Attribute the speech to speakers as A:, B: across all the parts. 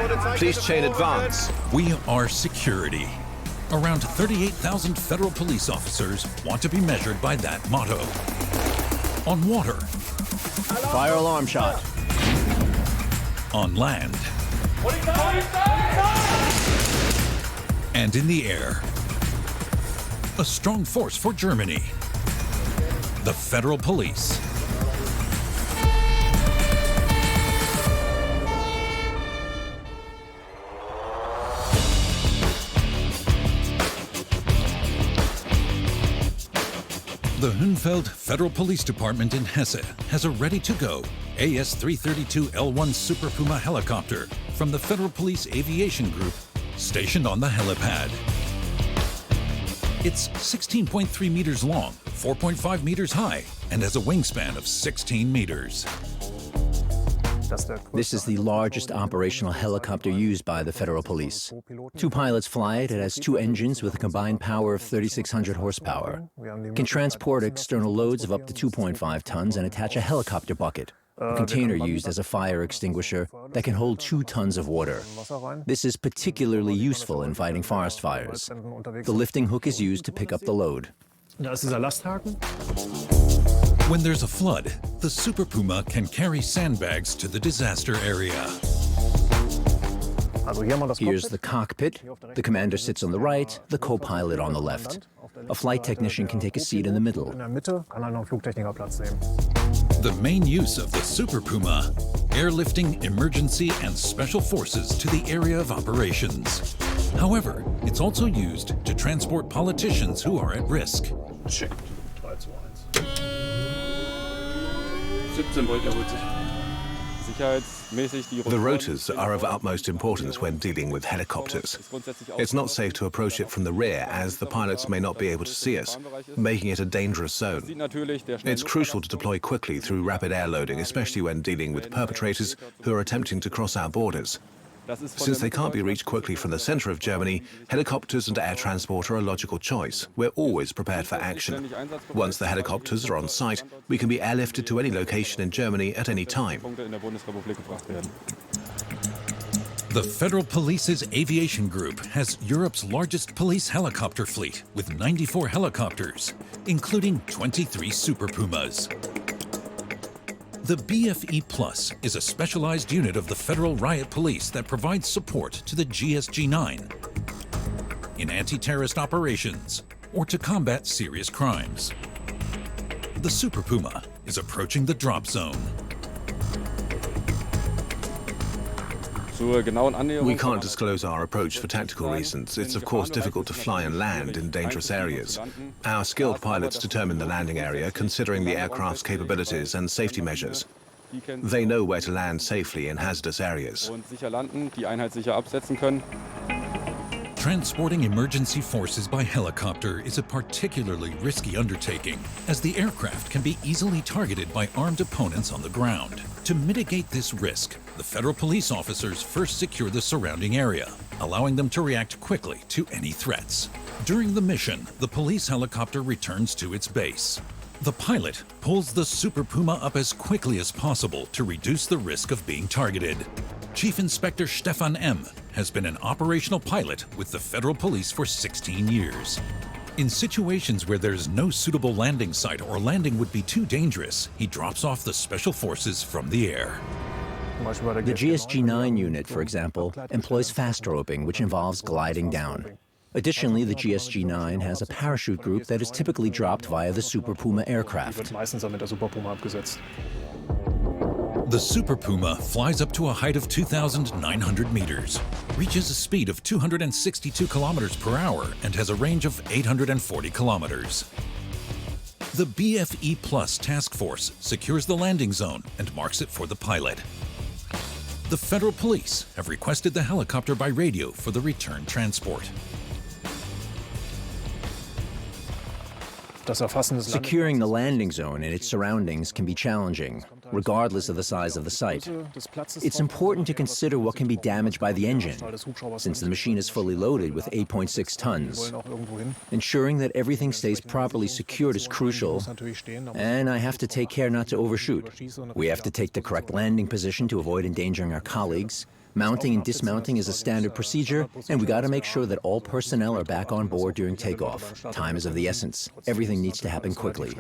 A: Please chain advance.
B: We are security. Around 38,000 federal police officers want to be measured by that motto. On water.
A: Fire alarm shot.
B: On land. And in the air. A strong force for Germany. The Federal Police. The Hunfeld Federal Police Department in Hesse has a ready-to-go AS332 L1 Super Puma helicopter from the Federal Police Aviation Group stationed on the helipad. It's 16.3 meters long, 4.5 meters high, and has a wingspan of 16 meters.
C: This is the largest operational helicopter used by the Federal Police. 2 pilots fly it. It has 2 engines with a combined power of 3,600 horsepower. It can transport external loads of up to 2.5 tons and attach a helicopter bucket, a container used as a fire extinguisher that can hold 2 tons of water. This is particularly useful in fighting forest fires. The lifting hook is used to pick up the load.
B: When there's a flood, the Super Puma can carry sandbags to the disaster area.
C: Here's the cockpit. The commander sits on the right, the co-pilot on the left. A flight technician can take a seat in the middle.
B: The main use of the Super Puma: airlifting emergency and special forces to the area of operations. However, it's also used to transport politicians who are at risk.
A: The rotors are of utmost importance when dealing with helicopters. It's not safe to approach it from the rear, as the pilots may not be able to see us, making it a dangerous zone. It's crucial to deploy quickly through rapid air loading, especially when dealing with perpetrators who are attempting to cross our borders. Since they can't be reached quickly from the center of Germany, helicopters and air transport are a logical choice. We're always prepared for action. Once the helicopters are on site, we can be airlifted to any location in Germany at any time.
B: The Federal Police's Aviation Group has Europe's largest police helicopter fleet with 94 helicopters, including 23 Super Pumas. The BFE Plus is a specialized unit of the Federal Riot Police that provides support to the GSG-9 in anti-terrorist operations or to combat serious crimes. The Super Puma is approaching the drop zone.
A: We can't disclose our approach for tactical reasons. It's of course difficult to fly and land in dangerous areas. Our skilled pilots determine the landing area, considering the aircraft's capabilities and safety measures. They know where to land safely in hazardous areas.
B: Transporting emergency forces by helicopter is a particularly risky undertaking, as the aircraft can be easily targeted by armed opponents on the ground. To mitigate this risk, the Federal Police officers first secure the surrounding area, allowing them to react quickly to any threats. During the mission, the police helicopter returns to its base. The pilot pulls the Super Puma up as quickly as possible to reduce the risk of being targeted. Chief Inspector Stefan M. has been an operational pilot with the Federal Police for 16 years. In situations where there's no suitable landing site or landing would be too dangerous, he drops off the special forces from the air.
C: The GSG-9 unit, for example, employs fast roping, which involves gliding down. Additionally, the GSG-9 has a parachute group that is typically dropped via the Super Puma aircraft.
B: The Super Puma flies up to a height of 2,900 meters, reaches a speed of 262 kilometers per hour, and has a range of 840 kilometers. The BFE Plus task force secures the landing zone and marks it for the pilot. The Federal Police have requested the helicopter by radio for the return transport.
C: Securing the landing zone and its surroundings can be challenging, regardless of the size of the site. It's important to consider what can be damaged by the engine, since the machine is fully loaded with 8.6 tons. Ensuring that everything stays properly secured is crucial, and I have to take care not to overshoot. We have to take the correct landing position to avoid endangering our colleagues, Mounting and dismounting is a standard procedure, and we got to make sure that all personnel are back on board during takeoff. Time is of the essence. Everything needs to happen quickly.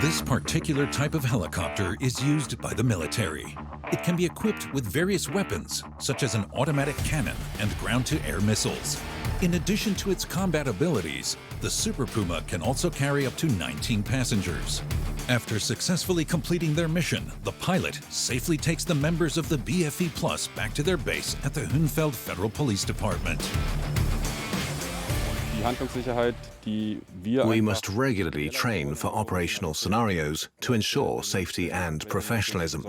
B: This particular type of helicopter is used by the military. It can be equipped with various weapons, such as an automatic cannon and ground-to-air missiles. In addition to its combat abilities, the Super Puma can also carry up to 19 passengers. After successfully completing their mission, the pilot safely takes the members of the BFE Plus back to their base at the Hünfeld Federal Police Department.
A: We must regularly train for operational scenarios to ensure safety and professionalism.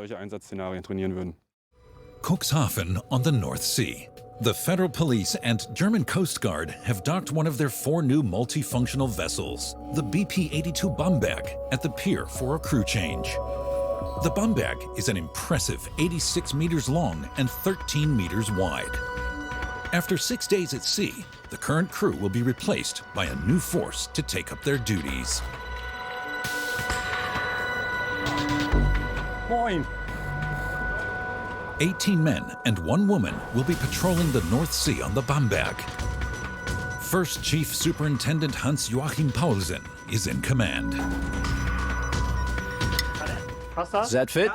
B: Cuxhaven on the North Sea. The Federal Police and German Coast Guard have docked one of their 4 new multifunctional vessels, the BP82 Bumbag, at the pier for a crew change. The Bumbag is an impressive 86 meters long and 13 meters wide. After 6 days at sea, the current crew will be replaced by a new force to take up their duties.
D: Moin.
B: 18 men and 1 woman will be patrolling the North Sea on the Bamberg. First Chief Superintendent Hans-Joachim Paulsen is in command.
C: Is that fit?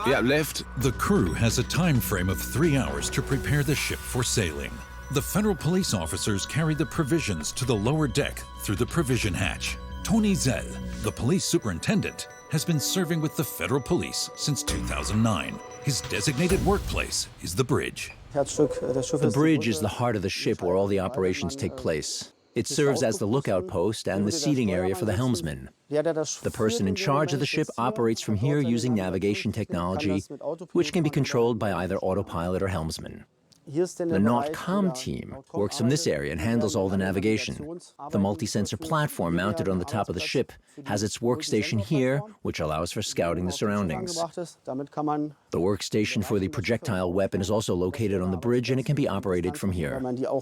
A: Yeah, lift.
B: The crew has a time frame of 3 hours to prepare the ship for sailing. The federal police officers carry the provisions to the lower deck through the provision hatch. Tony Zell, the police superintendent, has been serving with the federal police since 2009. His designated workplace is the bridge.
C: The bridge is the heart of the ship where all the operations take place. It serves as the lookout post and the seating area for the helmsman. The person in charge of the ship operates from here using navigation technology, which can be controlled by either autopilot or helmsman. The NOTCOM team works from this area and handles all the navigation. The multi-sensor platform mounted on the top of the ship has its workstation here, which allows for scouting the surroundings. The workstation for the projectile weapon is also located on the bridge, and it can be operated from here.
B: The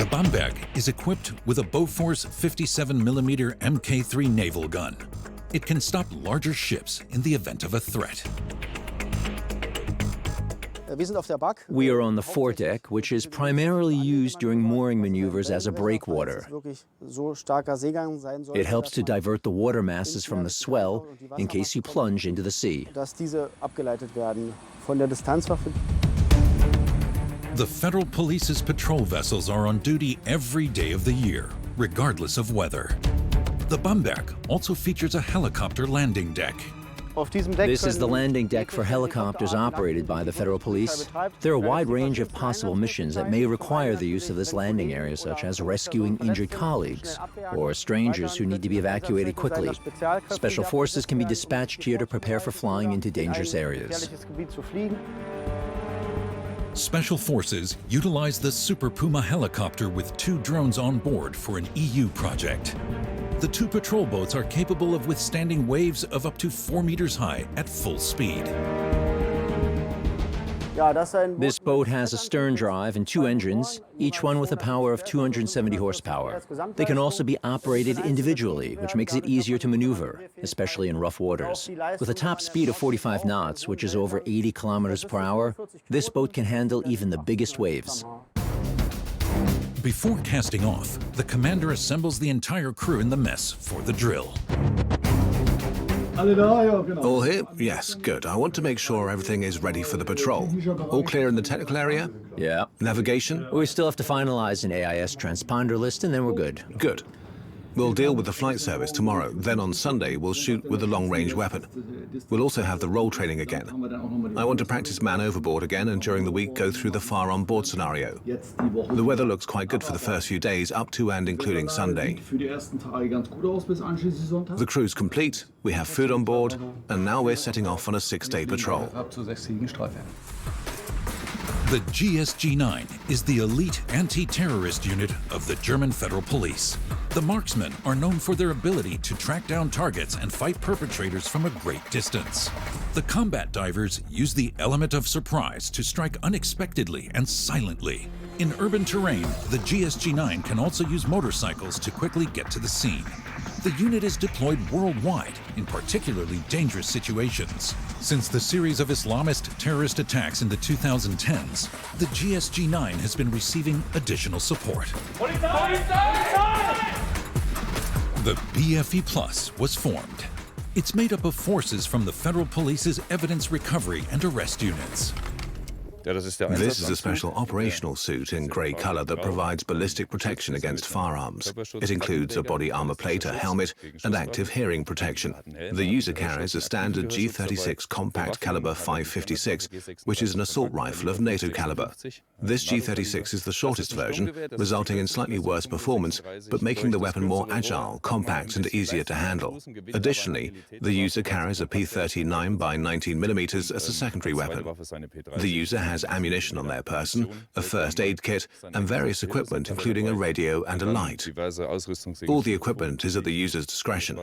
B: Bumbag is equipped with a Bofors 57mm Mk3 naval gun. It can stop larger ships in the event of a threat.
C: We are on the foredeck, which is primarily used during mooring maneuvers as a breakwater. It helps to divert the water masses from the swell in case you plunge into the sea.
B: The Federal Police's patrol vessels are on duty every day of the year, regardless of weather. The Bumbag also features a helicopter landing deck.
C: This is the landing deck for helicopters operated by the Federal Police. There are a wide range of possible missions that may require the use of this landing area, such as rescuing injured colleagues or strangers who need to be evacuated quickly. Special forces can be dispatched here to prepare for flying into dangerous areas.
B: Special forces utilize the Super Puma helicopter with 2 drones on board for an EU project. The 2 patrol boats are capable of withstanding waves of up to 4 meters high at full speed.
C: This boat has a stern drive and 2 engines, each one with a power of 270 horsepower. They can also be operated individually, which makes it easier to maneuver, especially in rough waters. With a top speed of 45 knots, which is over 80 kilometers per hour, this boat can handle even the biggest waves.
B: Before casting off, the commander assembles the entire crew in the mess for the drill.
A: All here? Yes, good. I want to make sure everything is ready for the patrol. All clear in the technical area?
C: Yeah.
A: Navigation?
C: We still have to finalize an AIS transponder list, and then we're good.
A: Good. We'll deal with the flight service tomorrow. Then on Sunday, we'll shoot with a long-range weapon. We'll also have the role training again. I want to practice man overboard again, and during the week go through the fire on board scenario. The weather looks quite good for the first few days, up to and including Sunday. The crew's complete, we have food on board, and now we're setting off on a 6-day patrol.
B: The GSG-9 is the elite anti-terrorist unit of the German Federal Police. The marksmen are known for their ability to track down targets and fight perpetrators from a great distance. The combat divers use the element of surprise to strike unexpectedly and silently. In urban terrain, the GSG-9 can also use motorcycles to quickly get to the scene. The unit is deployed worldwide in particularly dangerous situations, Since the series of Islamist terrorist attacks in the 2010s, the GSG-9 has been receiving additional support. The BFE Plus was formed. It's made up of forces from the Federal Police's evidence recovery and arrest units.
A: This is a special operational suit in grey color that provides ballistic protection against firearms. It includes a body armor plate, a helmet, and active hearing protection. The user carries a standard G36 compact caliber 5.56, which is an assault rifle of NATO caliber. This G36 is the shortest version, resulting in slightly worse performance, but making the weapon more agile, compact, and easier to handle. Additionally, the user carries a P39 by 19mm as a secondary weapon. The user has ammunition on their person, a first aid kit, and various equipment including a radio and a light. All the equipment is at the user's discretion.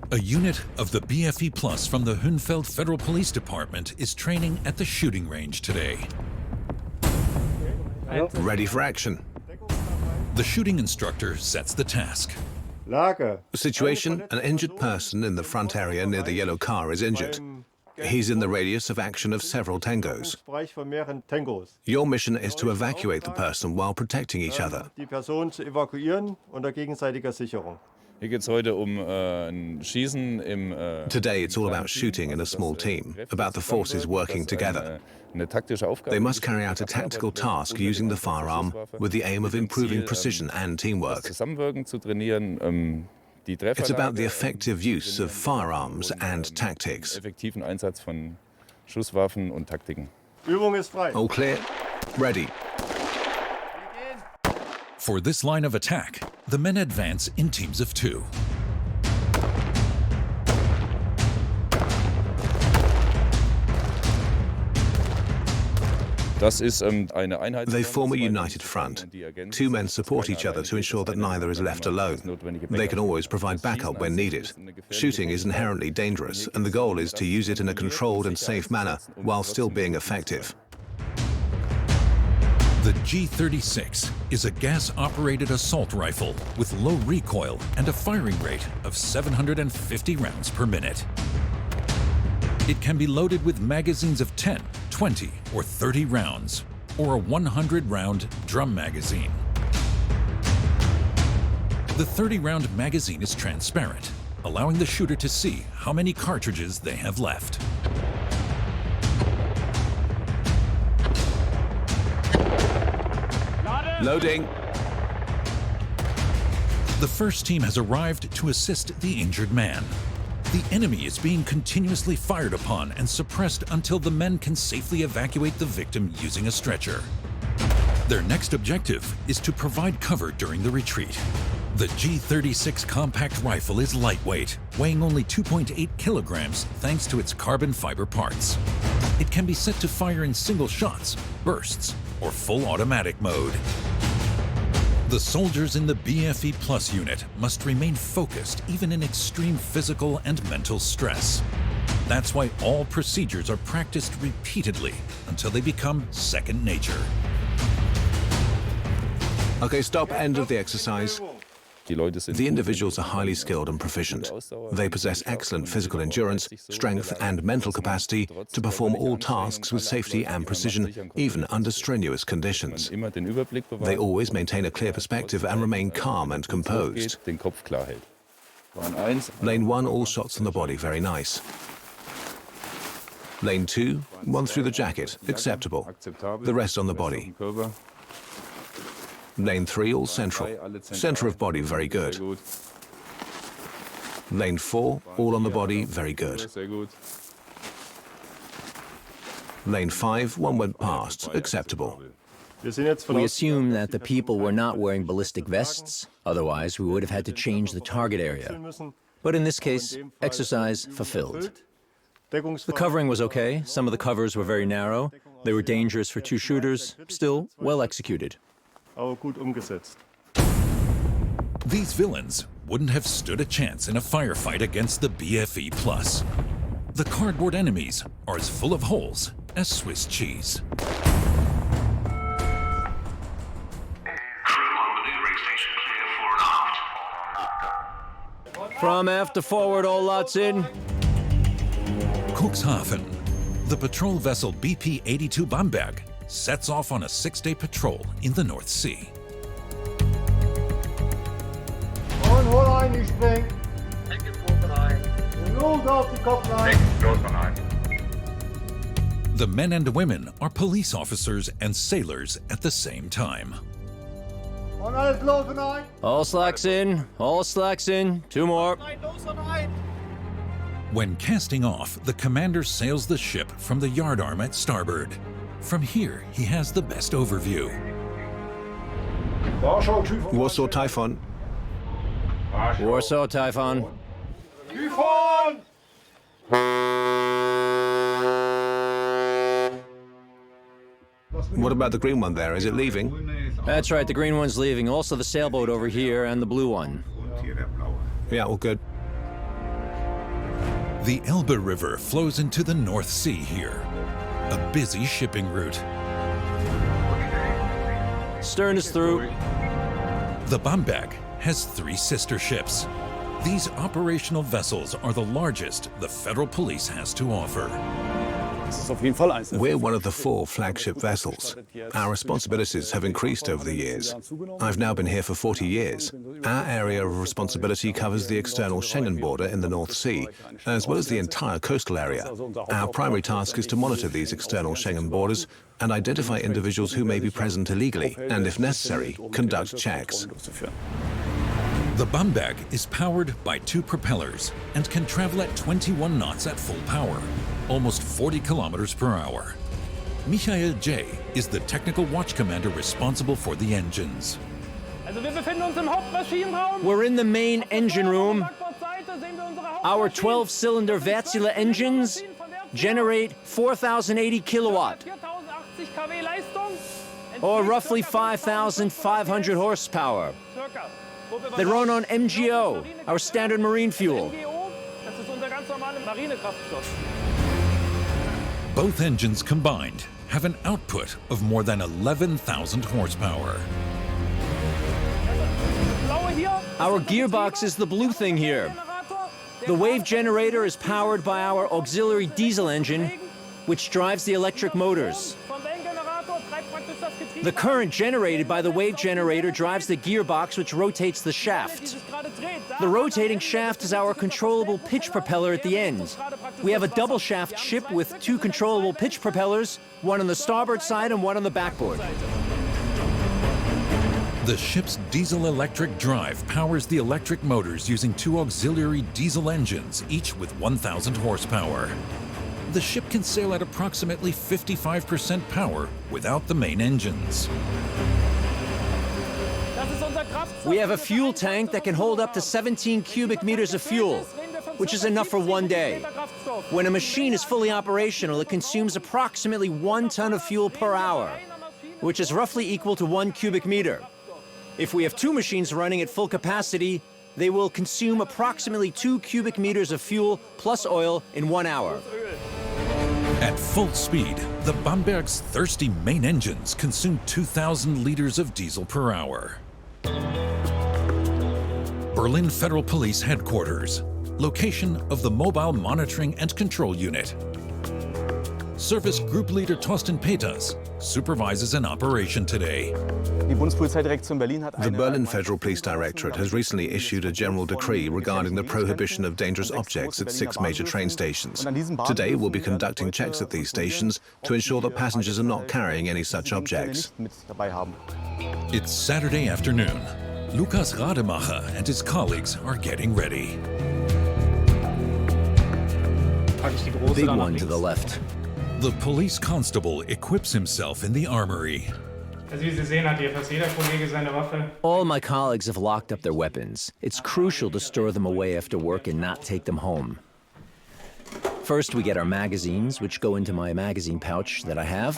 B: A unit of the BFE Plus from the Hunfeld Federal Police Department is training at the shooting range today.
A: Ready for action.
B: The shooting instructor sets the task.
A: Situation: an injured person in the front area near the yellow car is injured. He's in the radius of action of several tangos. Your mission is to evacuate the person while protecting each other. Today it's all about shooting in a small team, about the forces working together. They must carry out a tactical task using the firearm with the aim of improving precision and teamwork. It's about the effective use of firearms and tactics. All clear? Ready.
B: For this line of attack, the men advance in teams of 2.
A: They form a united front. 2 men support each other to ensure that neither is left alone. They can always provide backup when needed. Shooting is inherently dangerous, and the goal is to use it in a controlled and safe manner while still being effective.
B: The G36 is a gas-operated assault rifle with low recoil and a firing rate of 750 rounds per minute. It can be loaded with magazines of 10, 20, or 30 rounds, or a 100-round drum magazine. The 30-round magazine is transparent, allowing the shooter to see how many cartridges they have left.
A: Loading.
B: The first team has arrived to assist the injured man. The enemy is being continuously fired upon and suppressed until the men can safely evacuate the victim using a stretcher. Their next objective is to provide cover during the retreat. The G36 compact rifle is lightweight, weighing only 2.8 kilograms thanks to its carbon fiber parts. It can be set to fire in single shots, bursts, or full automatic mode. The soldiers in the BFE Plus unit must remain focused even in extreme physical and mental stress. That's why all procedures are practiced repeatedly until they become second nature.
A: Okay, stop. End of the exercise. The individuals are highly skilled and proficient. They possess excellent physical endurance, strength, and mental capacity to perform all tasks with safety and precision, even under strenuous conditions. They always maintain a clear perspective and remain calm and composed. Lane 1, all shots on the body, very nice. Lane 2, 1 through the jacket, acceptable. The rest on the body. Lane 3, all central. Center of body, very good. Lane 4, all on the body, very good. Lane 5, 1 went past, acceptable.
C: We assume that the people were not wearing ballistic vests, otherwise we would have had to change the target area. But in this case, exercise fulfilled. The covering was okay. Some of the covers were very narrow. They were dangerous for 2 shooters, still well executed.
B: These villains wouldn't have stood a chance in a firefight against the BFE Plus. The cardboard enemies are as full of holes as Swiss cheese.
C: From aft to forward, all lots in.
B: Cuxhaven. The patrol vessel BP82 Bumbag sets off on a 6-day patrol in the North Sea. The men and women are police officers and sailors at the same time.
C: All slacks in, all slacks in. 2 more.
B: When casting off, the commander sails the ship from the yardarm at starboard. From here, he has the best overview.
A: Warsaw Typhoon.
C: Warsaw Typhoon.
A: What about the green one there? Is it leaving?
C: That's right, the green one's leaving. Also the sailboat over here and the blue one.
A: Yeah, all good.
B: The Elbe River flows into the North Sea here, a busy shipping route.
C: Stern is through.
B: The Bamberg has 3 sister ships. These operational vessels are the largest the federal police has to offer.
A: We're one of the 4 flagship vessels. Our responsibilities have increased over the years. I've now been here for 40 years. Our area of responsibility covers the external Schengen border in the North Sea, as well as the entire coastal area. Our primary task is to monitor these external Schengen borders and identify individuals who may be present illegally, and if necessary, conduct checks.
B: The Bumbag is powered by 2 propellers and can travel at 21 knots at full power, almost 40 kilometers per hour. Michael J. is the technical watch commander responsible for the engines.
C: We're in the main engine room. Our 12-cylinder Wärtsilä engines generate 4,080 kilowatt, or roughly 5,500 horsepower. They run on MGO, our standard marine fuel.
B: Both engines combined have an output of more than 11,000 horsepower.
C: Our gearbox is the blue thing here. The wave generator is powered by our auxiliary diesel engine, which drives the electric motors. The current generated by the wave generator drives the gearbox, which rotates the shaft. The rotating shaft is our controllable pitch propeller at the end. We have a double shaft ship with 2 controllable pitch propellers, one on the starboard side and one on the backboard.
B: The ship's diesel-electric drive powers the electric motors using 2 auxiliary diesel engines, each with 1,000 horsepower. The ship can sail at approximately 55% power without the main engines.
C: We have a fuel tank that can hold up to 17 cubic meters of fuel, which is enough for 1 day. When a machine is fully operational, it consumes approximately 1 ton of fuel per hour, which is roughly equal to 1 cubic meter. If we have 2 machines running at full capacity, they will consume approximately 2 cubic meters of fuel plus oil in 1 hour.
B: At full speed, the Bamberg's thirsty main engines consume 2,000 liters of diesel per hour. Berlin Federal Police Headquarters, location of the Mobile Monitoring and Control Unit. Service Group Leader Thorsten Peters supervises an operation today.
A: The Berlin Federal Police Directorate has recently issued a general decree regarding the prohibition of dangerous objects at 6 major train stations. Today we'll be conducting checks at these stations to ensure that passengers are not carrying any such objects.
B: It's Saturday afternoon. Lukas Rademacher and his colleagues are getting ready.
C: Big one to the left.
B: The police constable equips himself in the armory.
C: All my colleagues have locked up their weapons. It's crucial to store them away after work and not take them home. First, we get our magazines, which go into my magazine pouch that I have.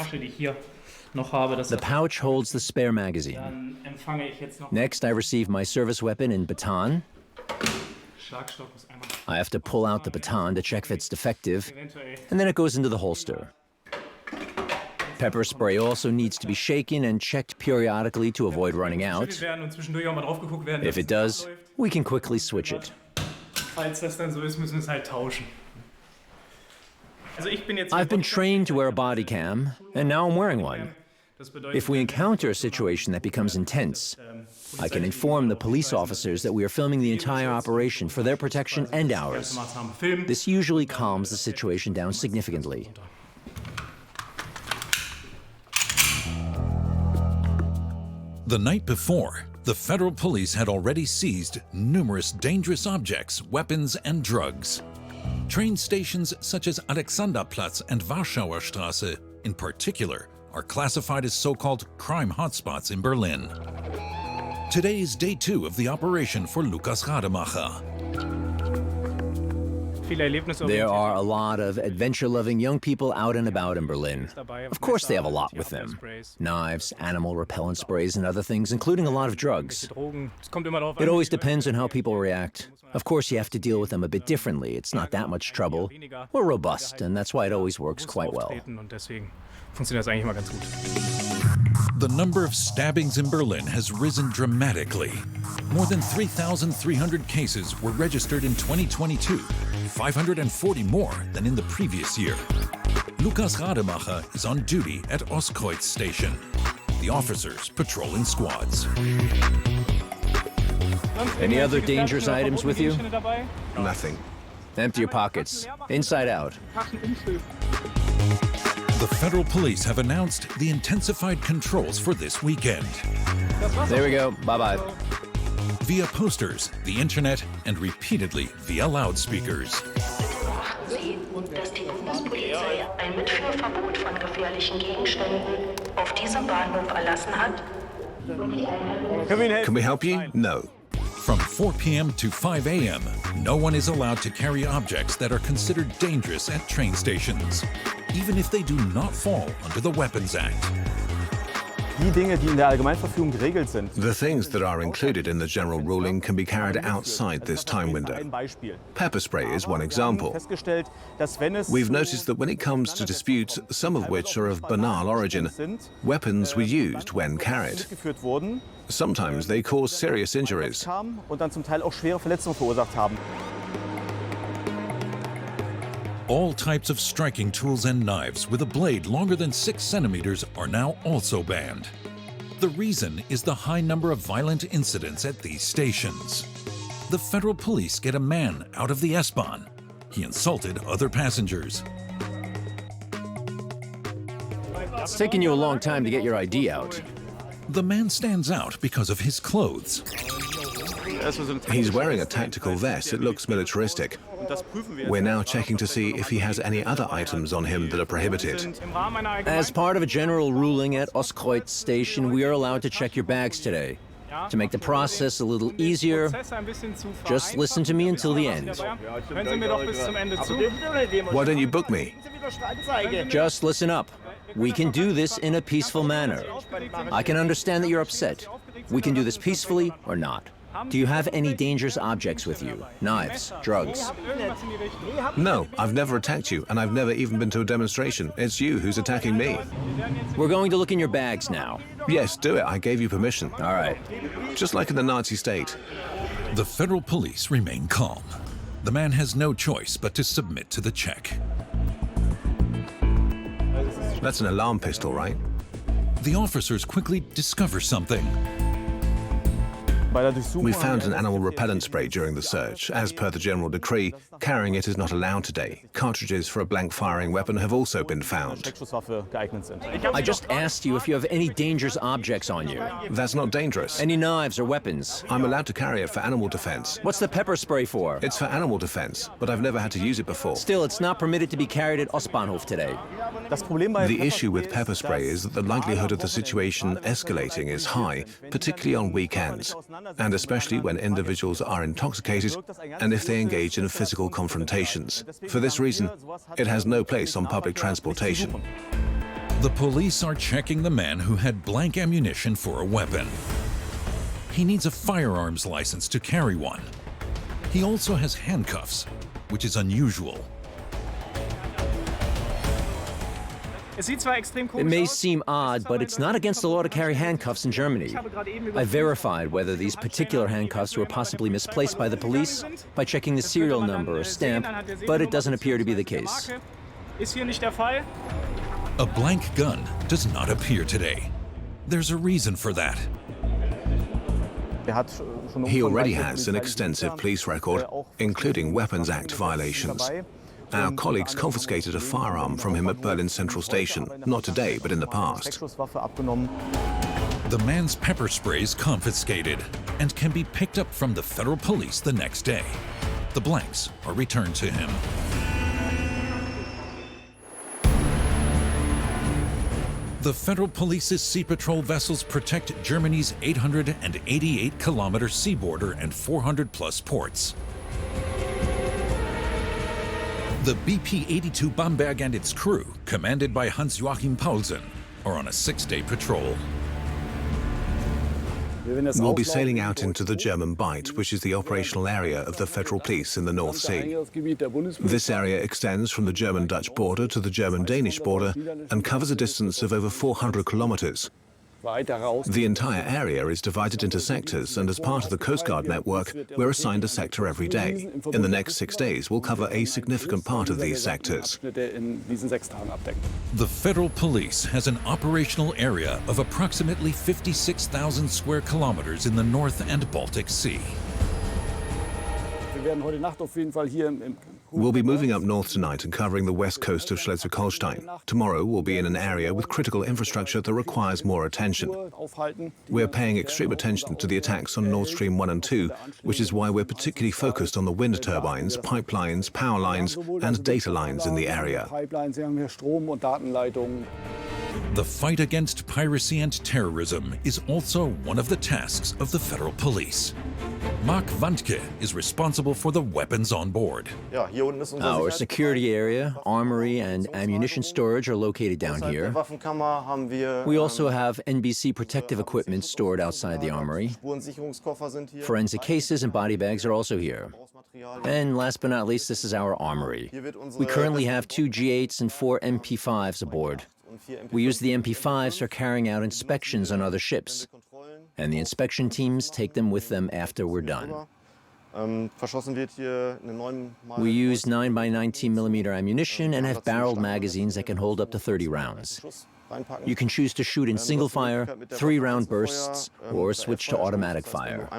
C: The pouch holds the spare magazine. Next, I receive my service weapon and baton. I have to pull out the baton to check if it's defective, and then it goes into the holster. Pepper spray also needs to be shaken and checked periodically to avoid running out. If it does, we can quickly switch it.
D: Falls das dann so ist, müssen wir es halt tauschen.
C: I've been trained to wear a body cam, and now I'm wearing one. If we encounter a situation that becomes intense, I can inform the police officers that we are filming the entire operation for their protection and ours. This usually calms the situation down significantly.
B: The night before, the federal police had already seized numerous dangerous objects, weapons, and drugs. Train stations such as Alexanderplatz and Warschauer Straße, in particular, are classified as so-called crime hotspots in Berlin. Today is day 2 of the operation for Lukas Rademacher.
C: There are a lot of adventure-loving young people out and about in Berlin. Of course they have a lot with them. Knives, animal repellent sprays, and other things, including a lot of drugs. It always depends on how people react. Of course you have to deal with them a bit differently. It's not that much trouble. We're robust, and that's why it always works quite well.
B: The number of stabbings in Berlin has risen dramatically. More than 3,300 cases were registered in 2022, 540 more than in the previous year. Lukas Rademacher is on duty at Ostkreuz station. The officers patrol in squads.
C: Any other dangerous items with you?
A: Nothing.
C: Empty your pockets, inside out.
B: The federal police have announced the intensified controls for this weekend.
C: There we go. Bye-bye.
B: Via posters, the internet, and repeatedly via loudspeakers.
E: Sie, dass die Bundespolizei ein Mitführverbot von gefährlichen Gegenständen auf diesem Bahnhof erlassen hat?
A: Can we help you? No.
B: From 4 p.m. to 5 a.m., no one is allowed to carry objects that are considered dangerous at train stations, even if they do not fall under the Weapons Act.
F: Die Dinge, die in der Allgemeinverfügung geregelt sind.
A: The things that are included in the general ruling can be carried outside this time window. Pepper spray is one example. We've noticed that when it comes to disputes, some of which are of banal origin, weapons were used when carried. Sometimes they cause serious injuries.
F: Und dann zum Teil auch schwere Verletzungen verursacht haben.
B: All types of striking tools and knives with a blade longer than 6 centimeters are now also banned. The reason is the high number of violent incidents at these stations. The federal police get a man out of the S-Bahn. He insulted other passengers.
C: It's taken you a long time to get your ID out.
B: The man stands out because of his clothes.
A: He's wearing a tactical vest. It looks militaristic. We're now checking to see if he has any other items on him that are prohibited.
C: As part of a general ruling at Ostkreuz station, we are allowed to check your bags today. To make the process a little easier, just listen to me until the end.
A: Why don't you book me?
C: Just listen up. We can do this in a peaceful manner. I can understand that you're upset. We can do this peacefully or not. Do you have any dangerous objects with you? Knives, drugs?
A: No, I've never attacked you, and I've never even been to a demonstration. It's you who's attacking me.
C: We're going to look in your bags now.
A: Yes, do it. I gave you permission.
C: All right.
A: Just like in the Nazi state.
B: The federal police remain calm. The man has no choice but to submit to the check.
A: That's an alarm pistol, right?
B: The officers quickly discover something.
A: We found an animal repellent spray during the search. As per the general decree, carrying it is not allowed today. Cartridges for a blank firing weapon have also been found.
C: I just asked you if you have any dangerous objects on you.
A: That's not dangerous.
C: Any knives or weapons?
A: I'm allowed to carry it for animal defense.
C: What's the pepper spray for?
A: It's for animal defense, but I've never had to use it before.
C: Still, it's not permitted to be carried at Ostbahnhof today.
A: The issue with pepper spray is that the likelihood of the situation escalating is high, particularly on weekends, and especially when individuals are intoxicated and if they engage in physical confrontations. For this reason, it has no place on public transportation.
B: The police are checking the man who had blank ammunition for a weapon. He needs a firearms license to carry one. He also has handcuffs, which is unusual.
C: It may seem odd, but it's not against the law to carry handcuffs in Germany. I verified whether these particular handcuffs were possibly misplaced by the police by checking the serial number or stamp, but it doesn't appear to be the case.
B: A blank gun does not appear today. There's a reason for that.
A: He already has an extensive police record, including Weapons Act violations. Our colleagues confiscated a firearm from him at Berlin Central Station, not today, but in the past.
B: The man's pepper spray is confiscated and can be picked up from the federal police the next day. The blanks are returned to him. The Federal Police's Sea Patrol vessels protect Germany's 888-kilometer sea border and 400-plus ports. The BP82 Bumbag and its crew, commanded by Hans-Joachim Paulsen, are on a 6-day patrol.
A: We'll be sailing out into the German Bight, which is the operational area of the Federal Police in the North Sea. This area extends from the German-Dutch border to the German-Danish border and covers a distance of over 400 kilometers. The entire area is divided into sectors, and as part of the Coast Guard network, we're assigned a sector every day. In the next 6 days, we'll cover a significant part of these sectors.
B: The Federal Police has an operational area of approximately 56,000 square kilometers in the North and Baltic Sea.
A: We'll be moving up north tonight and covering the west coast of Schleswig-Holstein. Tomorrow, we'll be in an area with critical infrastructure that requires more attention. We're paying extreme attention to the attacks on Nord Stream 1 and 2, which is why we're particularly focused on the wind turbines, pipelines, power lines, and data lines in the area.
B: The fight against piracy and terrorism is also one of the tasks of the Federal Police. Mark Wandke is responsible for the weapons on board.
C: Our security area, armory, and ammunition storage are located down here. We also have NBC protective equipment stored outside the armory. Forensic cases and body bags are also here. And last but not least, this is our armory. We currently have 2 G8s and 4 MP5s aboard. We use the MP5s for carrying out inspections on other ships, and the inspection teams take them with them after we're done. We use 9x19mm ammunition and have barreled magazines that can hold up to 30 rounds. You can choose to shoot in single fire, 3-round bursts, or switch to automatic fire.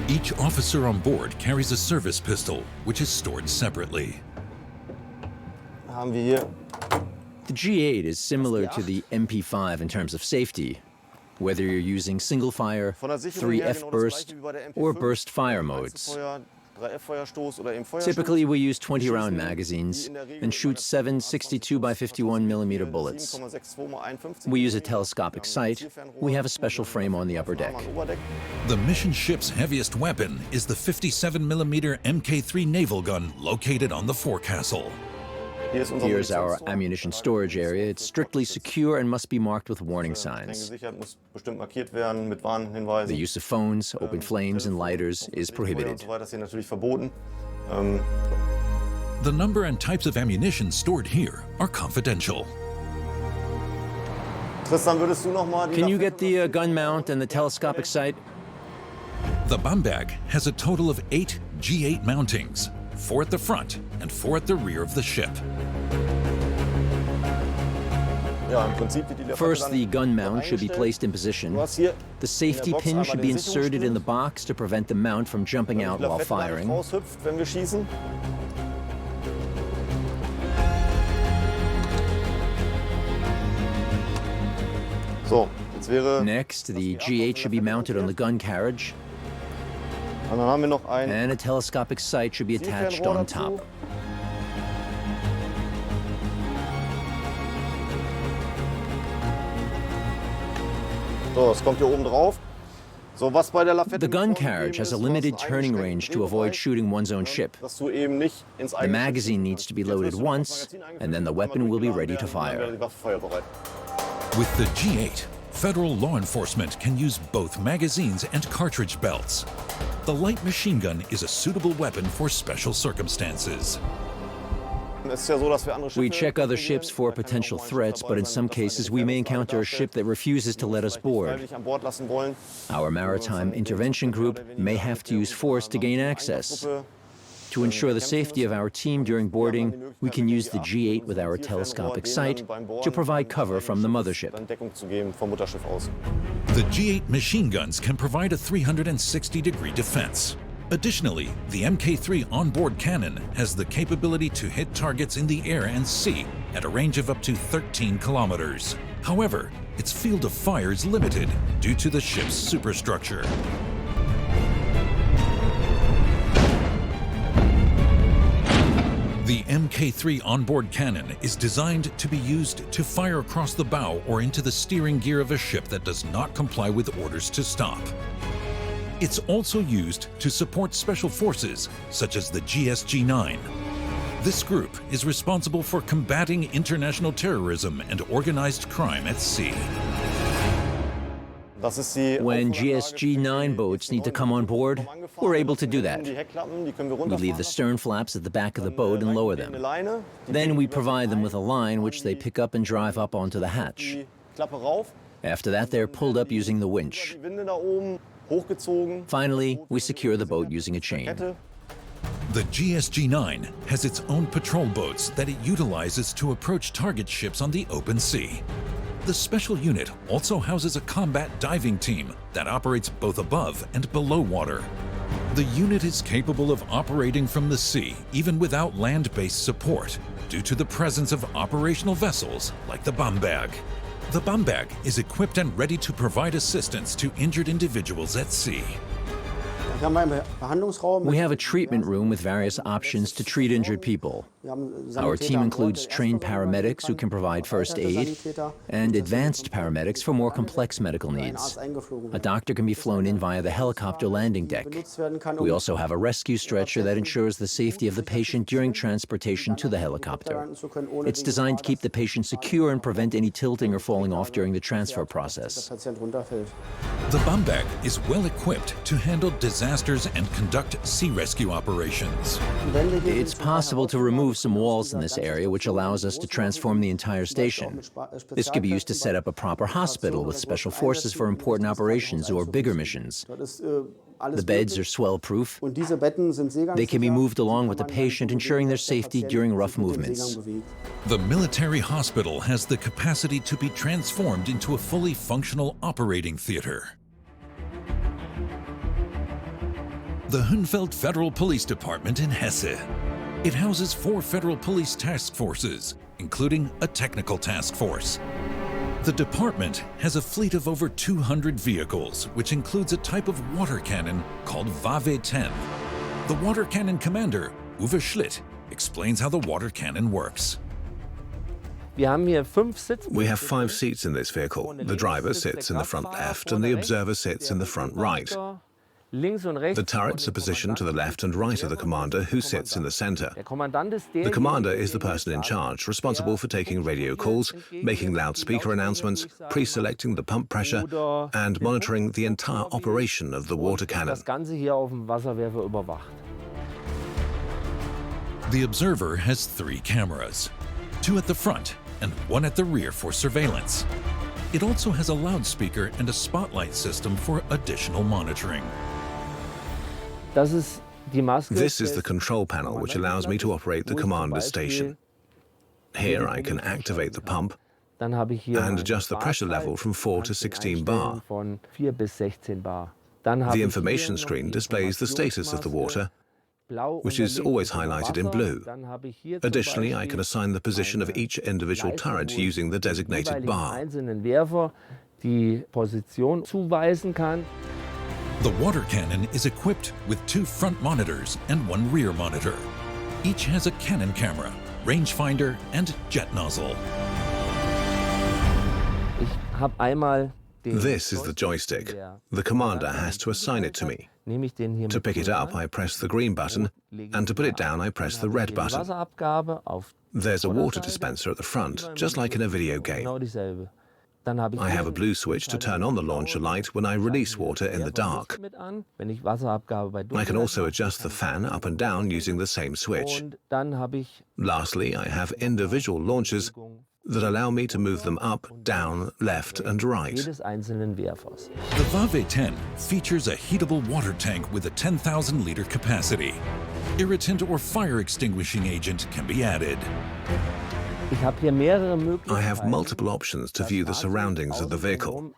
B: Each officer on board carries a service pistol, which is stored separately.
C: The G8 is similar to the MP5 in terms of safety, whether you're using single fire, 3F burst, or burst fire modes. Typically, we use 20-round magazines and shoot 7 62x51mm bullets. We use a telescopic sight. We have a special frame on the upper deck.
B: The mission ship's heaviest weapon is the 57mm Mk3 naval gun located on the forecastle.
C: Here's our ammunition storage area. It's strictly secure and must be marked with warning signs. The use of phones, open flames, and lighters is prohibited.
B: The number and types of ammunition stored here are confidential.
C: Can you get the gun mount and the telescopic sight?
B: The Bumbag has a total of 8 G8 mountings, 4 at the front and 4 at the rear of the ship.
C: First, the gun mount should be placed in position. The safety pin should be inserted in the box to prevent the mount from jumping out while firing. Next, the G8 should be mounted on the gun carriage, and a telescopic sight should be attached on top. The gun carriage has a limited turning range to avoid shooting one's own ship. The magazine needs to be loaded once, and then the weapon will be ready to fire.
B: With the G8, federal law enforcement can use both magazines and cartridge belts. The light machine gun is a suitable weapon for special circumstances.
C: We check other ships for potential threats, but in some cases we may encounter a ship that refuses to let us board. Our Maritime Intervention Group may have to use force to gain access. To ensure the safety of our team during boarding, we can use the G8 with our telescopic sight to provide cover from the mothership.
B: The G8 machine guns can provide a 360-degree defense. Additionally, the Mk3 onboard cannon has the capability to hit targets in the air and sea at a range of up to 13 kilometers. However, its field of fire is limited due to the ship's superstructure. The Mk3 onboard cannon is designed to be used to fire across the bow or into the steering gear of a ship that does not comply with orders to stop. It's also used to support special forces, such as the GSG-9. This group is responsible for combating international terrorism and organized crime at sea.
C: When GSG-9 boats need to come on board, we're able to do that. We leave the stern flaps at the back of the boat and lower them. Then we provide them with a line which they pick up and drive up onto the hatch. After that, they're pulled up using the winch. Finally, we secure the boat using a chain.
B: The GSG-9 has its own patrol boats that it utilizes to approach target ships on the open sea. The special unit also houses a combat diving team that operates both above and below water. The unit is capable of operating from the sea even without land-based support due to the presence of operational vessels like the Bumbag. The Bumbag is equipped and ready to provide assistance to injured individuals at sea.
C: We have a treatment room with various options to treat injured people. Our team includes trained paramedics who can provide first aid and advanced paramedics for more complex medical needs. A doctor can be flown in via the helicopter landing deck. We also have a rescue stretcher that ensures the safety of the patient during transportation to the helicopter. It's designed to keep the patient secure and prevent any tilting or falling off during the transfer process.
B: The Bumbag is well equipped to handle disasters and conduct sea rescue operations.
C: It's possible to remove some walls in this area, which allows us to transform the entire station. This could be used to set up a proper hospital with special forces for important operations or bigger missions. The beds are swell-proof. They can be moved along with the patient, ensuring their safety during rough movements.
B: The military hospital has the capacity to be transformed into a fully functional operating theater. The Hunfeld Federal Police Department in Hesse. It houses 4 federal police task forces, including a technical task force. The department has a fleet of over 200 vehicles, which includes a type of water cannon called WE-10. The water cannon commander, Uwe Schlitt, explains how the water cannon works.
A: We have 5 seats in this vehicle. The driver sits in the front left and the observer sits in the front right. The turrets are positioned to the left and right of the commander, who sits in the center. The commander is the person in charge, responsible for taking radio calls, making loudspeaker announcements, pre-selecting the pump pressure, and monitoring the entire operation of the water cannon.
B: The observer has 3 cameras, 2 at the front and 1 at the rear for surveillance. It also has a loudspeaker and a spotlight system for additional monitoring.
A: This is the control panel, which allows me to operate the commander's station. Here I can activate the pump and adjust the pressure level from 4 to 16 bar. The information screen displays the status of the water, which is always highlighted in blue. Additionally, I can assign the position of each individual turret using the designated bar.
B: The water cannon is equipped with 2 front monitors and 1 rear monitor. Each has a cannon camera, rangefinder, and jet nozzle.
A: This is the joystick. The commander has to assign it to me. To pick it up, I press the green button, and to put it down, I press the red button. There's a water dispenser at the front, just like in a video game. I have a blue switch to turn on the launcher light when I release water in the dark. I can also adjust the fan up and down using the same switch. Lastly, I have individual launchers that allow me to move them up, down, left and right.
B: The WE-10 features a heatable water tank with a 10,000-liter capacity. Irritant or fire extinguishing agent can be added.
A: I have multiple options to view the surroundings of the vehicle.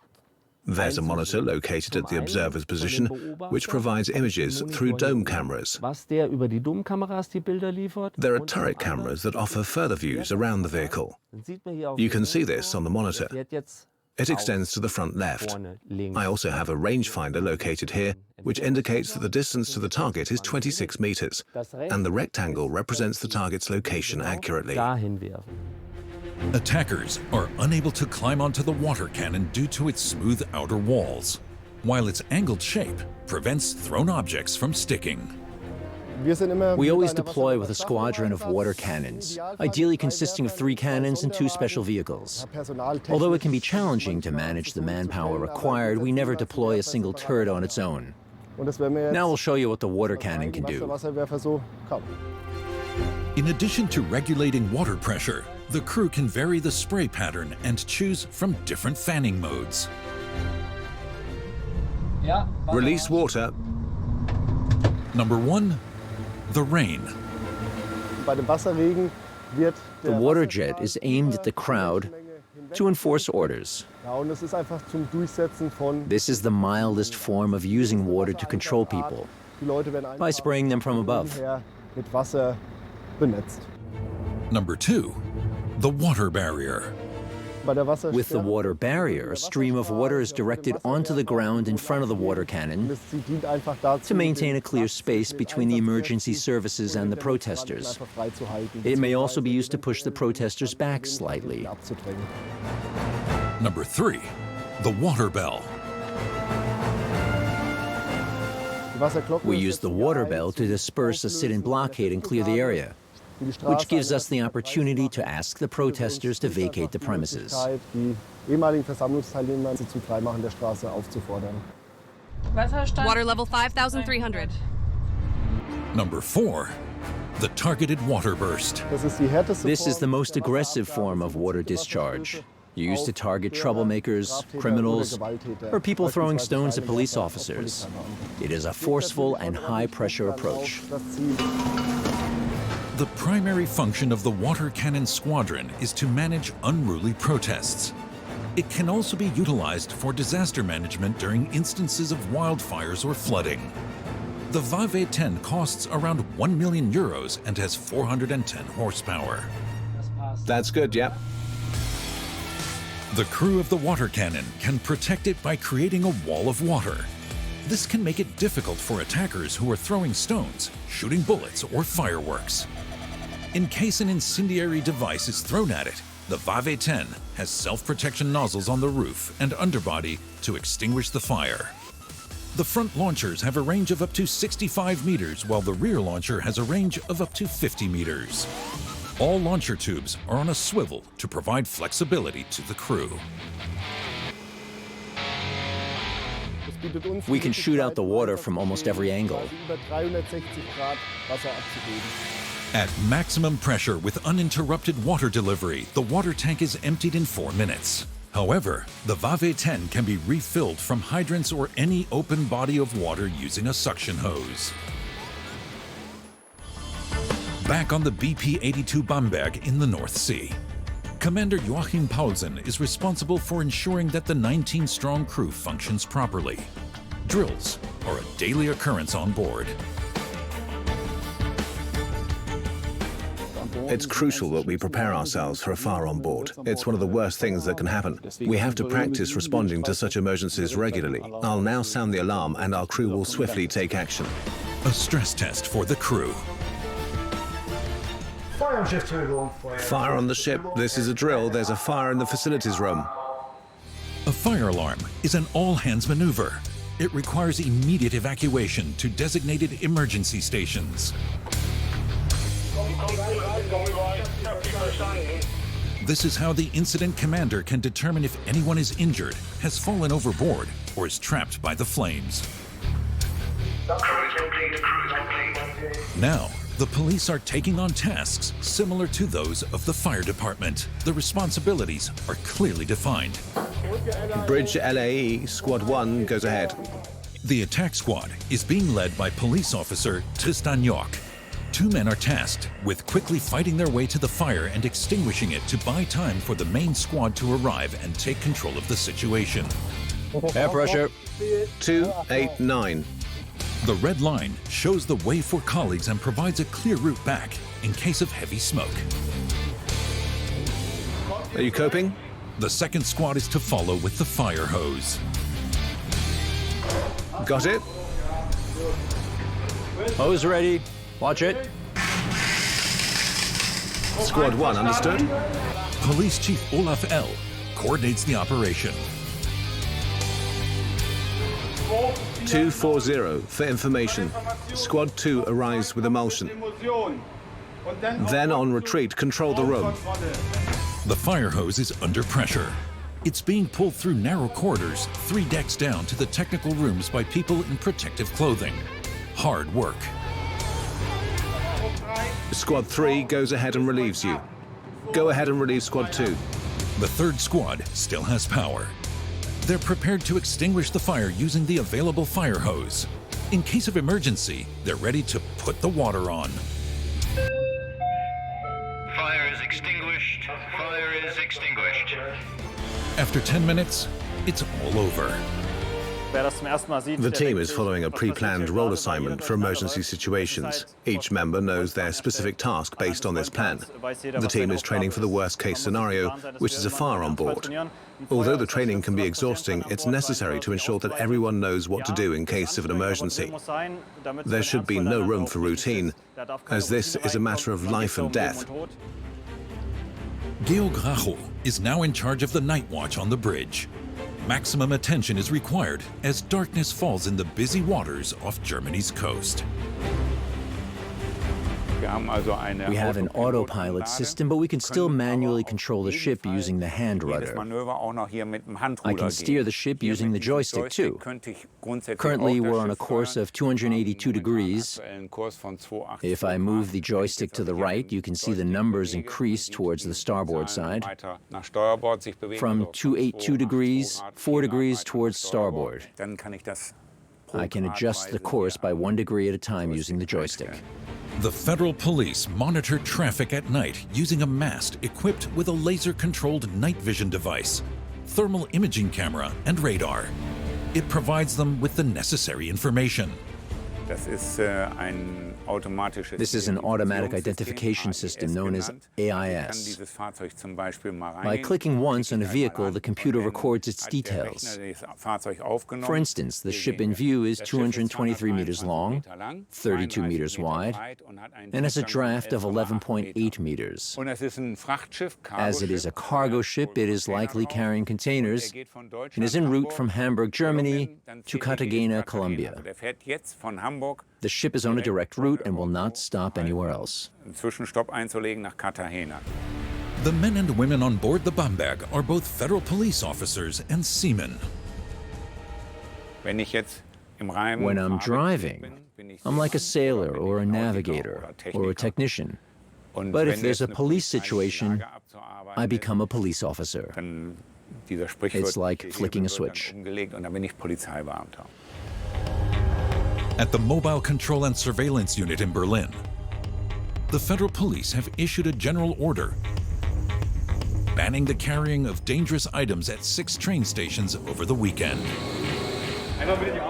A: There's a monitor located at the observer's position, which provides images through dome cameras. There are turret cameras that offer further views around the vehicle. You can see this on the monitor. It extends to the front left. I also have a rangefinder located here, which indicates that the distance to the target is 26 meters, and the rectangle represents the target's location accurately.
B: Attackers are unable to climb onto the water cannon due to its smooth outer walls, while its angled shape prevents thrown objects from sticking.
C: We always deploy with a squadron of water cannons, ideally consisting of 3 cannons and 2 special vehicles. Although it can be challenging to manage the manpower required, we never deploy a single turret on its own. Now we'll show you what the water cannon can do.
B: In addition to regulating water pressure, the crew can vary the spray pattern and choose from different fanning modes.
A: Release water.
B: Number 1, the rain.
C: The water jet is aimed at the crowd to enforce orders. This is the mildest form of using water to control people, by spraying them from above.
B: Number 2, the water barrier.
C: With the water barrier, a stream of water is directed onto the ground in front of the water cannon to maintain a clear space between the emergency services and the protesters. It may also be used to push the protesters back slightly.
B: Number 3, the water bell.
C: We use the water bell to disperse a sit-in blockade and clear the area, which gives us the opportunity to ask the protesters to vacate the premises.
G: Water level 5,300.
B: Number 4, the targeted water burst.
C: This is the most aggressive form of water discharge, used to target troublemakers, criminals, or people throwing stones at police officers. It is a forceful and high-pressure approach.
B: The primary function of the water cannon squadron is to manage unruly protests. It can also be utilized for disaster management during instances of wildfires or flooding. The WE-10 costs around 1 million euros and has 410 horsepower.
A: That's good, yep.
B: The crew of the water cannon can protect it by creating a wall of water. This can make it difficult for attackers who are throwing stones, shooting bullets, or fireworks. In case an incendiary device is thrown at it, the WE-10 has self-protection nozzles on the roof and underbody to extinguish the fire. The front launchers have a range of up to 65 meters, while the rear launcher has a range of up to 50 meters. All launcher tubes are on a swivel to provide flexibility to the crew.
C: We can shoot out the water from almost every angle.
B: At maximum pressure with uninterrupted water delivery, the water tank is emptied in 4 minutes. However, the WE-10 can be refilled from hydrants or any open body of water using a suction hose. Back on the BP82 Bumbag in the North Sea, Commander Joachim Paulsen is responsible for ensuring that the 19-strong crew functions properly. Drills are a daily occurrence on board.
A: It's crucial that we prepare ourselves for a fire on board. It's one of the worst things that can happen. We have to practice responding to such emergencies regularly. I'll now sound the alarm and our crew will swiftly take action.
B: A stress test for the crew.
A: Fire on the ship. This is a drill. There's a fire in the facilities room.
B: A fire alarm is an all-hands maneuver. It requires immediate evacuation to designated emergency stations. This is how the incident commander can determine if anyone is injured, has fallen overboard, or is trapped by the flames. Now, the police are taking on tasks similar to those of the fire department. The responsibilities are clearly defined.
A: Bridge LAE, Squad 1 goes ahead.
B: The attack squad is being led by police officer Tristan York. 2 men are tasked with quickly fighting their way to the fire and extinguishing it to buy time for the main squad to arrive and take control of the situation.
C: Air pressure.
A: 289.
B: The red line shows the way for colleagues and provides a clear route back in case of heavy smoke.
A: Are you coping?
B: The second squad is to follow with the fire hose.
A: Got it?
C: Hose ready. Watch it.
A: Squad 1, understood?
B: Police Chief Olaf L. coordinates the operation.
A: 240 for information. Squad 2 arrives with emulsion. Then on retreat, control the room.
B: The fire hose is under pressure. It's being pulled through narrow corridors, 3 decks down to the technical rooms by people in protective clothing. Hard work.
A: Squad 3 goes ahead and relieves you. Go ahead and relieve Squad 2.
B: The third squad still has power. They're prepared to extinguish the fire using the available fire hose. In case of emergency, they're ready to put the water on.
H: Fire is extinguished. Fire is extinguished.
B: After 10 minutes, it's all over.
A: The team is following a pre-planned role assignment for emergency situations. Each member knows their specific task based on this plan. The team is training for the worst-case scenario, which is a fire on board. Although the training can be exhausting, it's necessary to ensure that everyone knows what to do in case of an emergency. There should be no room for routine, as this is a matter of life and death.
B: Georg Rachel is now in charge of the night watch on the bridge. Maximum attention is required as darkness falls in the busy waters off Germany's coast.
C: We have an autopilot system, but we can still manually control the ship using the hand rudder. I can steer the ship using the joystick too. Currently, we're on a course of 282 degrees. If I move the joystick to the right, you can see the numbers increase towards the starboard side. From 282 degrees, 4 degrees towards starboard. I can adjust the course by 1 degree at a time using the joystick.
B: The federal police monitor traffic at night using a mast equipped with a laser-controlled night vision device, thermal imaging camera, and radar. It provides them with the necessary information.
C: This is an automatic identification system known as AIS. By clicking once on a vehicle, the computer records its details. For instance, the ship in view is 223 meters long, 32 meters wide, and has a draft of 11.8 meters. As it is a cargo ship, it is likely carrying containers and is en route from Hamburg, Germany to Cartagena, Colombia. The ship is on a direct route and will not stop anywhere else.
B: The men and women on board the Bamberg are both federal police officers and seamen.
C: When I'm driving, I'm like a sailor or a navigator or a technician. But if there's a police situation, I become a police officer. It's like flicking a switch.
B: At the Mobile Control and Surveillance Unit in Berlin, the federal police have issued a general order banning the carrying of dangerous items at 6 train stations over the weekend.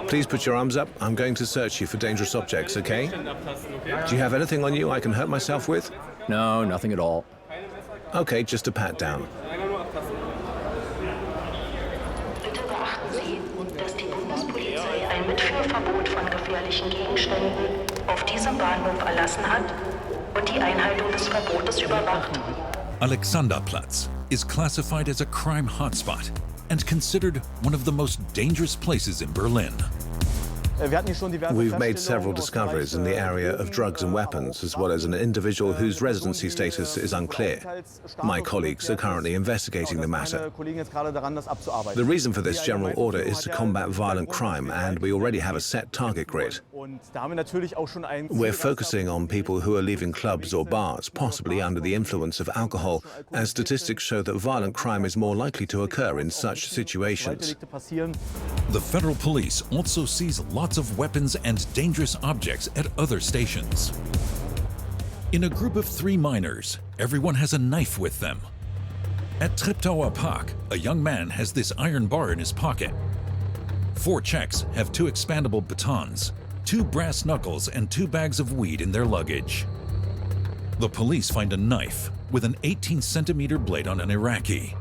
A: Please put your arms up. I'm going to search you for dangerous objects, okay? Do you have anything on you I can hurt myself with?
C: No, nothing at all.
A: Okay, just a pat down.
E: Bitte beachten Sie, dass die Bundespolizei ein Mitführverbot von gefährlichen Gegenständen auf diesem Bahnhof erlassen hat und die Einhaltung des Verbotes überwacht.
B: Alexanderplatz is classified as a crime hotspot and considered one of the most dangerous places in Berlin.
A: We've made several discoveries in the area of drugs and weapons, as well as an individual whose residency status is unclear. My colleagues are currently investigating the matter. The reason for this general order is to combat violent crime, and we already have a set target grid. We're focusing on people who are leaving clubs or bars, possibly under the influence of alcohol, as statistics show that violent crime is more likely to occur in such situations.
B: The federal police also seize lots of weapons and dangerous objects at other stations. In a group of 3 miners, everyone has a knife with them. At Treptower Park, a young man has this iron bar in his pocket. 4 Czechs have 2 expandable batons, 2 brass knuckles, and 2 bags of weed in their luggage. The police find a knife with an 18-centimeter blade on an Iraqi.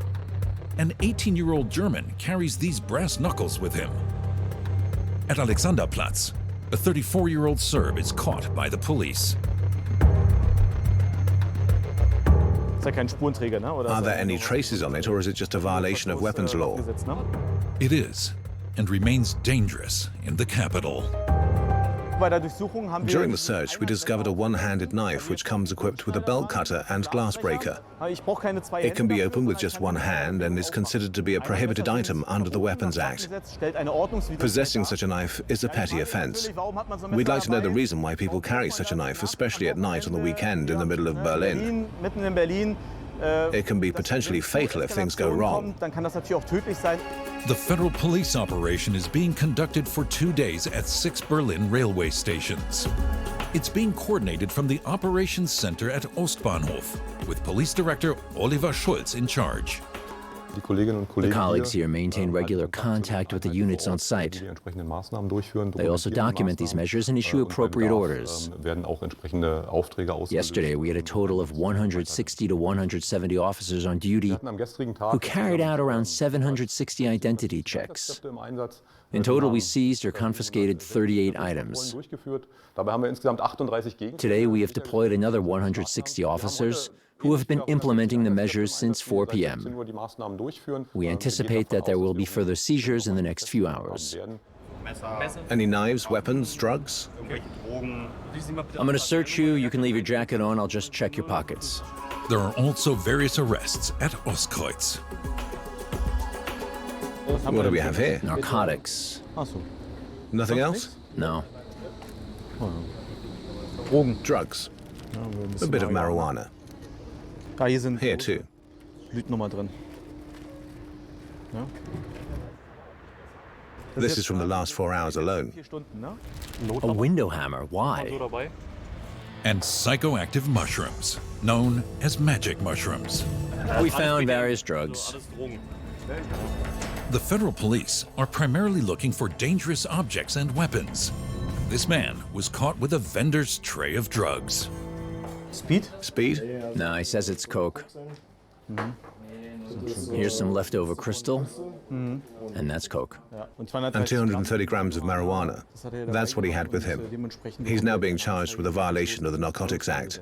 B: An 18-year-old German carries these brass knuckles with him. At Alexanderplatz, a 34-year-old Serb is caught by the police.
A: Are there any traces on it, or is it just a violation of weapons law?
B: It is, and remains dangerous in the capital.
A: During the search, we discovered a one-handed knife which comes equipped with a belt cutter and glass breaker. It can be opened with just one hand and is considered to be a prohibited item under the Weapons Act. Possessing such a knife is a petty offense. We'd like to know the reason why people carry such a knife, especially at night on the weekend in the middle of Berlin. It can be potentially fatal if things go wrong.
B: The federal police operation is being conducted for 2 days at 6 Berlin railway stations. It's being coordinated from the operations center at Ostbahnhof, with Police Director Oliver Schulz in charge.
C: The colleagues here maintain regular contact with the units on site. They also document these measures and issue appropriate orders. Yesterday, we had a total of 160 to 170 officers on duty who carried out around 760 identity checks. In total, we seized or confiscated 38 items. Today, we have deployed another 160 officers who have been implementing the measures since 4 p.m. We anticipate that there will be further seizures in the next few hours.
A: Any knives, weapons, drugs?
C: I'm going to search you. You can leave your jacket on. I'll just check your pockets.
B: There are also various arrests at Ostkreuz.
A: What do we have here?
C: Narcotics.
A: Nothing else?
C: No.
A: Drugs. A bit of marijuana. Here too. This is from the last 4 hours alone.
C: A window hammer. Why?
B: And psychoactive mushrooms, known as magic mushrooms.
C: We found various drugs.
B: The federal police are primarily looking for dangerous objects and weapons. This man was caught with a vendor's tray of drugs.
F: Speed?
A: Speed?
C: No, he says it's coke. Here's some leftover crystal, and that's coke.
A: And 230 grams of marijuana. That's what he had with him. He's now being charged with a violation of the Narcotics Act.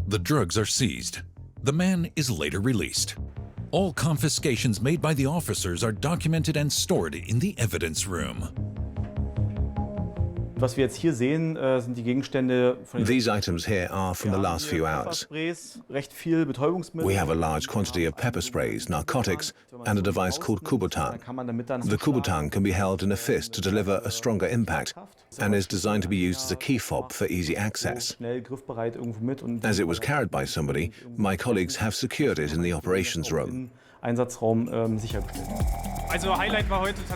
B: The drugs are seized. The man is later released. All confiscations made by the officers are documented and stored in the evidence room.
F: Was wir jetzt hier sehen, sind die Gegenstände von
A: These items here are from the last few hours.
F: Recht viel Betäubungsmittel.
A: We have a large quantity of pepper sprays, narcotics, and a device called Kubotan. The Kubotan can be held in a fist to deliver a stronger impact and is designed to be used as a key fob for easy access. As it was carried by somebody, my colleagues have secured it in the operations room.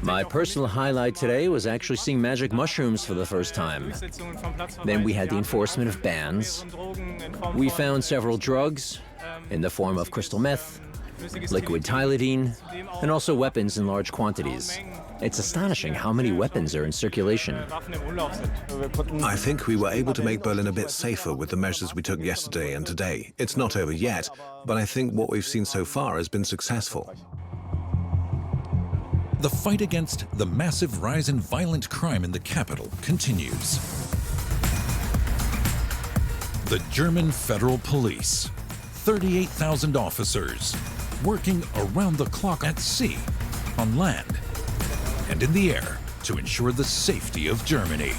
C: My personal highlight today was actually seeing magic mushrooms for the first time. Then we had the enforcement of bans. We found several drugs in the form of crystal meth, liquid tyladine, and also weapons in large quantities. It's astonishing how many weapons are in circulation.
A: I think we were able to make Berlin a bit safer with the measures we took yesterday and today. It's not over yet, but I think what we've seen so far has been successful.
B: The fight against the massive rise in violent crime in the capital continues. The German Federal Police, 38,000 officers, working around the clock at sea, on land, and in the air to ensure the safety of Germany.